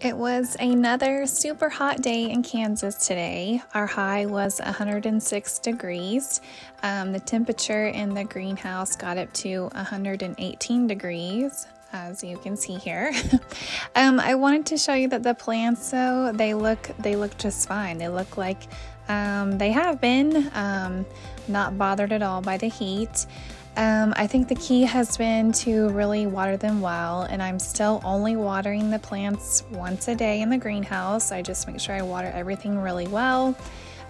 It was another super hot day in Kansas today. Our high was 106 degrees. The temperature in the greenhouse got up to 118 degrees, as you can see here. I wanted to show you that the plants, though, they look just fine. They look like they have been not bothered at all by the heat. I think the key has been to really water them well, and I'm still only watering the plants once a day in the greenhouse. I just make sure I water everything really well.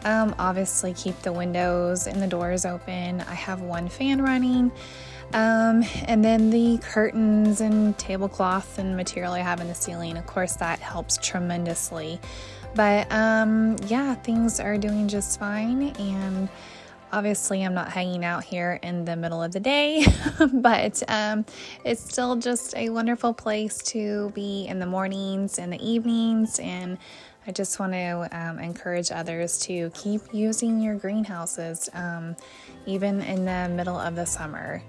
Obviously keep the windows and the doors open. I have one fan running. And then the curtains and tablecloth and material I have in the ceiling, of course, that helps tremendously. But yeah, things are doing just fine, and obviously I'm not hanging out here in the middle of the day, but it's still just a wonderful place to be in the mornings and the evenings, and I just want to encourage others to keep using your greenhouses, even in the middle of the summer.